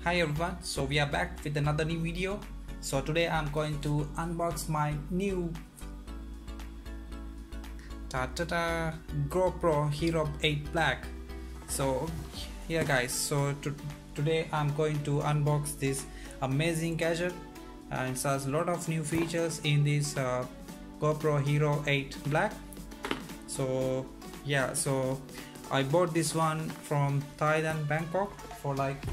Hi everyone, so we are back with another new video. So today I'm going to unbox my new GoPro Hero 8 Black. So here guys, so today I'm going to unbox this amazing gadget, and it has a lot of new features in this GoPro Hero 8 Black. So yeah, so I bought this one from Thailand, Bangkok for like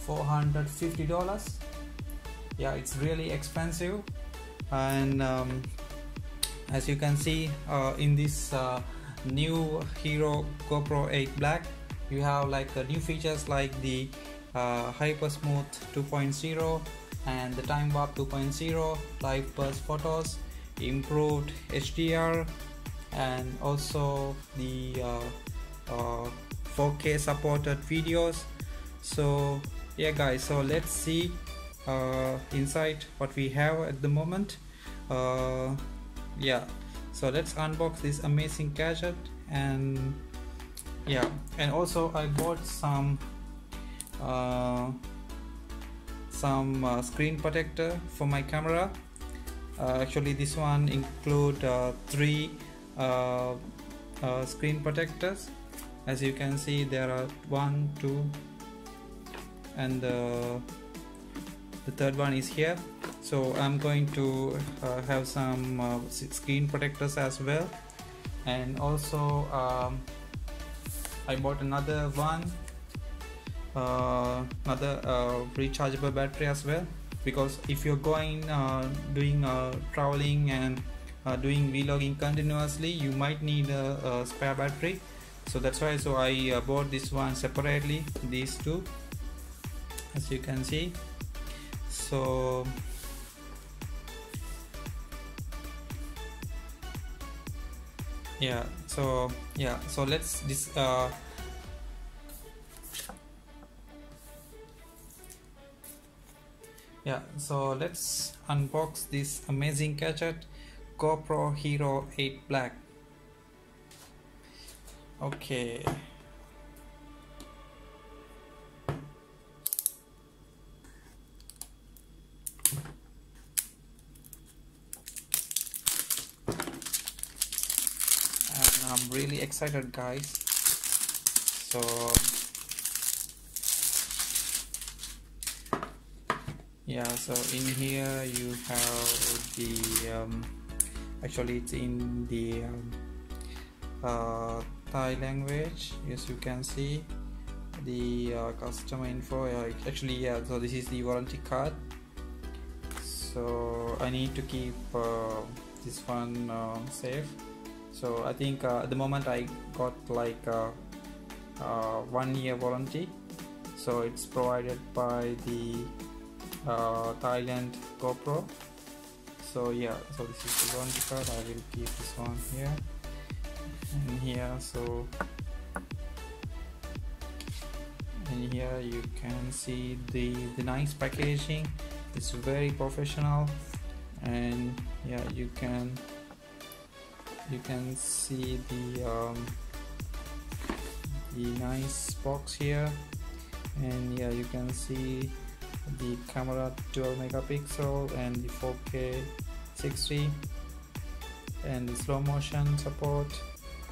$450. Yeah, it's really expensive, and as you can see in this new Hero GoPro 8 Black, you have like new features like the Hyper Smooth 2.0 and the Time Warp 2.0, live burst photos, improved HDR, and also the 4K supported videos. So yeah guys, so let's see inside what we have at the moment. Yeah, so let's unbox this amazing gadget. And yeah, and also I bought some screen protector for my camera. Actually this one include 3 screen protectors. As you can see, there are 1, 2, and the third one is here. So I'm going to have some screen protectors as well, and also I bought another one, another rechargeable battery as well, because if you're going doing traveling and doing vlogging continuously, you might need a spare battery. So that's why I bought this one separately, these two, as you can see. So yeah, so let's let's unbox this amazing gadget, GoPro Hero 8 Black. Okay. And I'm really excited guys. So yeah, so in here you have the actually it's in the Thai language. Yes, you can see the customer info. Actually, yeah, so this is the warranty card. So I need to keep this one safe. So I think at the moment I got like 1 year warranty. So it's provided by the Thailand GoPro. So yeah, so this is the warranty card. I will keep this one here and here. So and here you can see the nice packaging. It's very professional, and yeah, you can see the nice box here, and yeah, you can see the camera 12 megapixel and the 4K 60, and the slow motion support,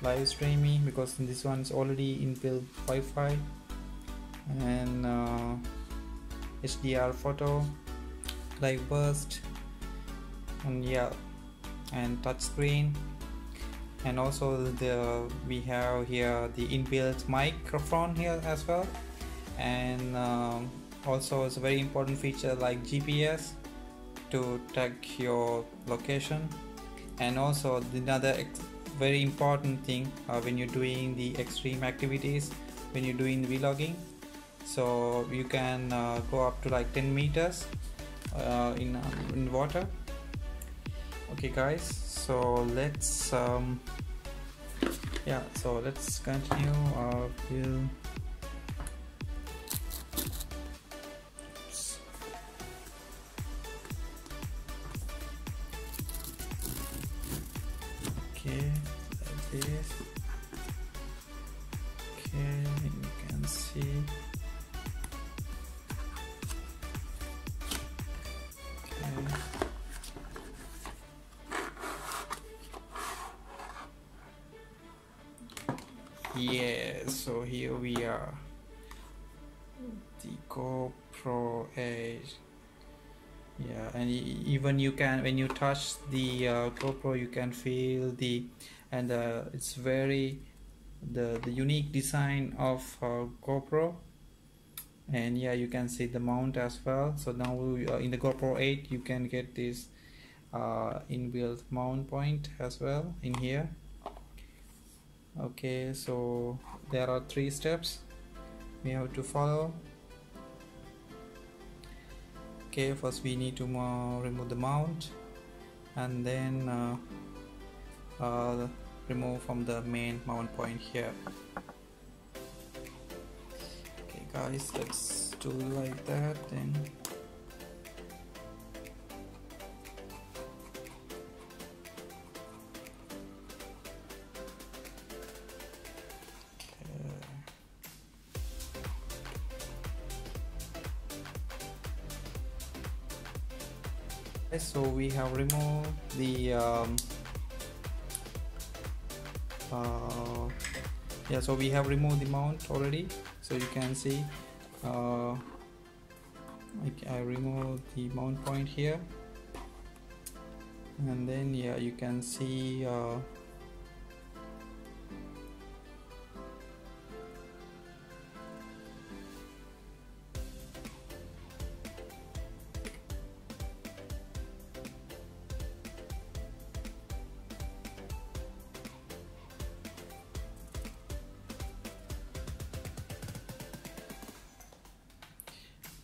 live streaming, because this one is already inbuilt Wi-Fi, and HDR photo, live burst, and yeah, and touch screen. And also we have here the inbuilt microphone here as well, and also it's a very important feature like GPS to track your location. And also another very important thing when you're doing the extreme activities, when you're doing vlogging, so you can go up to like 10 meters in water. Okay guys, so let's yeah, so let's continue our film. Okay, like this. Okay, you can see Yeah, so here we are, the GoPro 8. Yeah, and even you can, when you touch the GoPro, you can feel the, and it's very the unique design of GoPro. And yeah, you can see the mount as well. So now in the GoPro 8 you can get this inbuilt mount point as well in here. Okay, so there are 3 steps we have to follow. Okay, first we need to remove the mount, and then remove from the main mount point here. Okay guys, let's do like that then. So we have removed the yeah, so we have removed the mount already. So you can see I removed the mount point here, and then yeah, you can see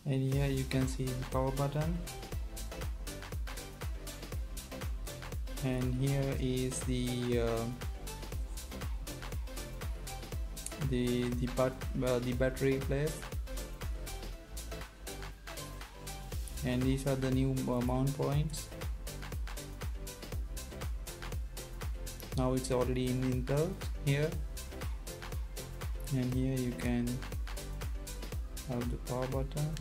and here you can see the power button, and here is the battery place, and these are the new mount points. Now it's already installed here, and here you can have the power button.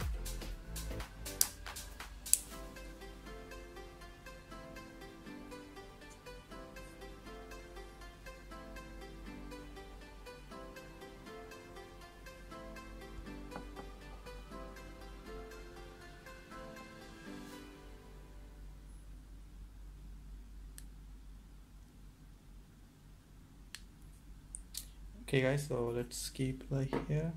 Okay guys, so let's keep like here.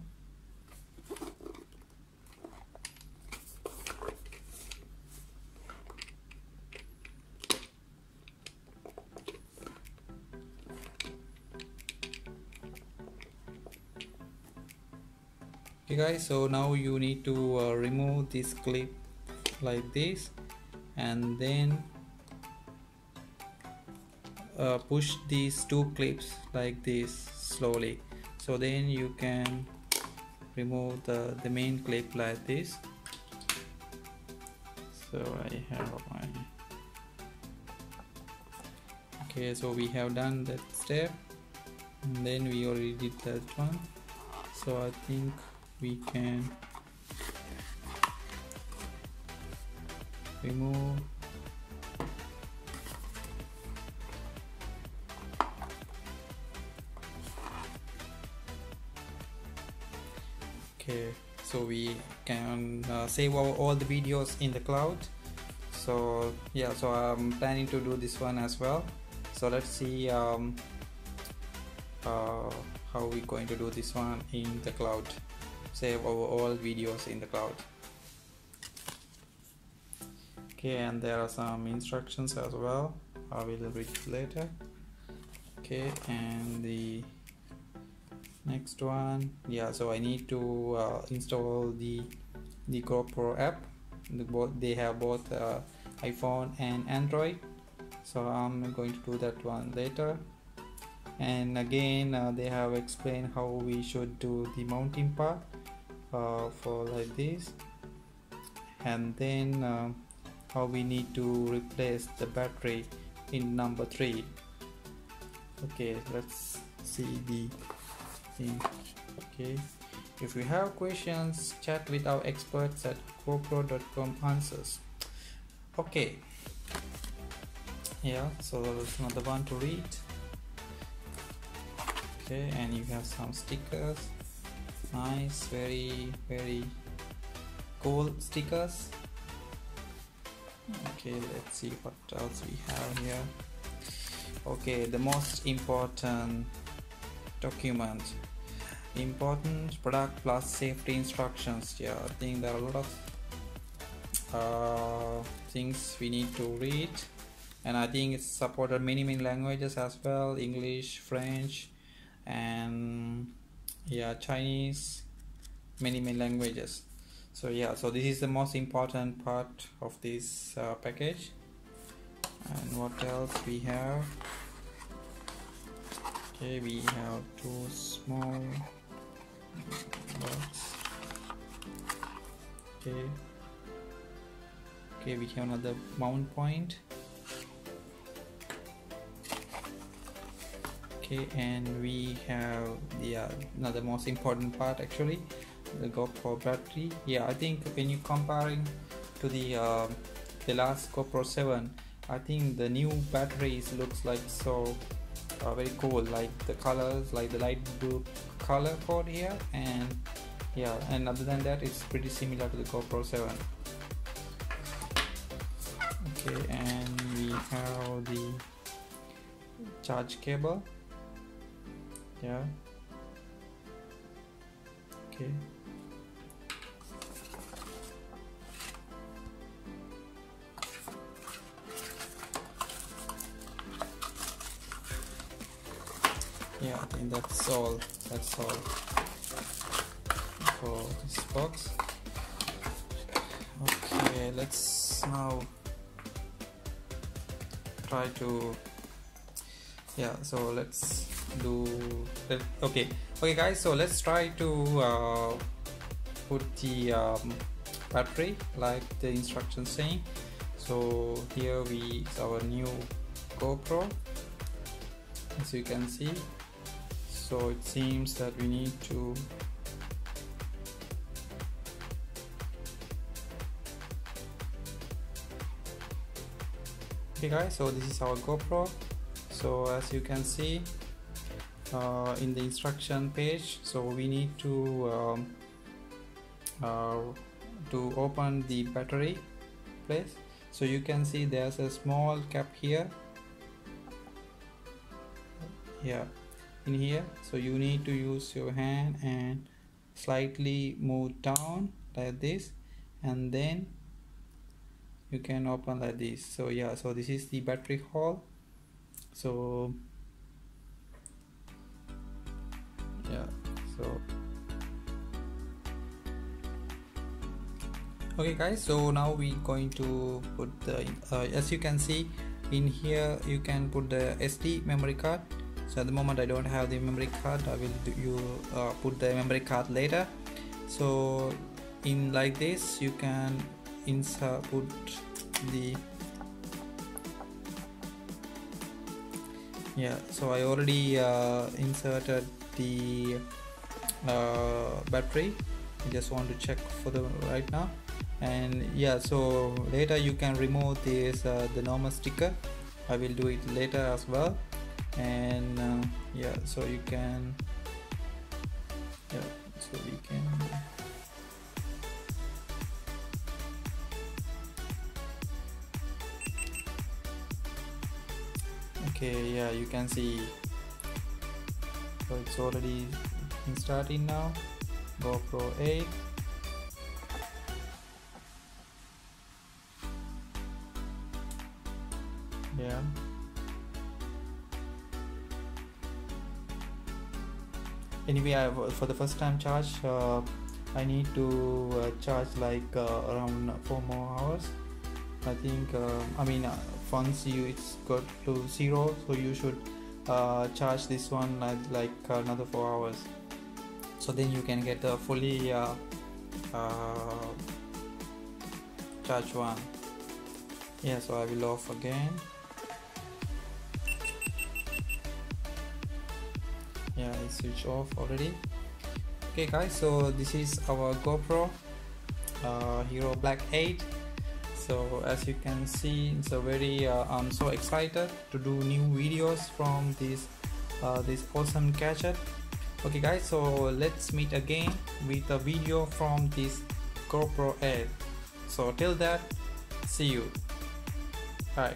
Okay guys, so now you need to remove this clip like this, and then push these 2 clips like this slowly. So then you can remove the main clip like this. So I have my, okay, so we have done that step, and then we already did that one. So I think we can remove okay, so we can save all the videos in the cloud. So yeah, so I'm planning to do this one as well. So let's see how we're going to do this one in the cloud. Save our all videos in the cloud. Okay, and there are some instructions as well. I will read it later. Okay, and the next one, yeah, so I need to install the GoPro app. They have both iPhone and Android, so I'm going to do that one later. And again, they have explained how we should do the mounting part for like this, and then how we need to replace the battery in number 3. Okay, let's see the thing. Okay, if you have questions, chat with our experts at GoPro.com answers. Okay, yeah, so there's another one to read. Okay, and you have some stickers. Nice, very cool stickers. Okay, let's see what else we have here. Okay, the most important document, important product plus safety instructions. Yeah, I think there are a lot of things we need to read, and I think it's supported many languages as well: English, French, and yeah, Chinese, many languages. So yeah, so this is the most important part of this package. And what else we have? Okay, we have two small box. Okay, we have another mount point. Okay, and we have the another most important part, actually, the GoPro battery. Yeah, I think when you comparing to the last GoPro 7, I think the new batteries looks like so very cool, like the colors, like the light blue color code here, and yeah, and other than that, it's pretty similar to the GoPro 7. Okay, and we have the charge cable. Yeah, okay, yeah, I think that's all for this box. Okay, let's now try to, yeah, so let's do that. Okay guys, so let's try to put the battery like the instructions saying. So here it's our new GoPro, as you can see. So it seems that we need to okay guys, so this is our GoPro. So as you can see in the instruction page, so we need to open the battery place. So you can see there's a small cap here, yeah, in here. So you need to use your hand and slightly move down like this, and then you can open like this. So yeah, so this is the battery hole. So yeah, so okay guys, so now we're going to put the as you can see in here, you can put the SD memory card. So at the moment I don't have the memory card. I will put the memory card later. So in like this, you can put the, yeah, so I already inserted the battery. I just want to check for the right now, and yeah, so later you can remove this the normal sticker. I will do it later as well. And yeah, so you can, yeah, so we can, okay, yeah, you can see, so it's already starting now. GoPro 8, yeah, anyway, for the first time charge, I need to charge like around 4 more hours, I think. I mean, once it's got to 0, so you should charge this one like another 4 hours, so then you can get a fully charged one. Yeah, so I will off again. Yeah, I switch off already. Okay guys, so this is our GoPro Hero Black 8. So as you can see, it's a very I'm so excited to do new videos from this this awesome gadget. Okay guys, so let's meet again with a video from this GoPro ad. So till that, see you. Bye.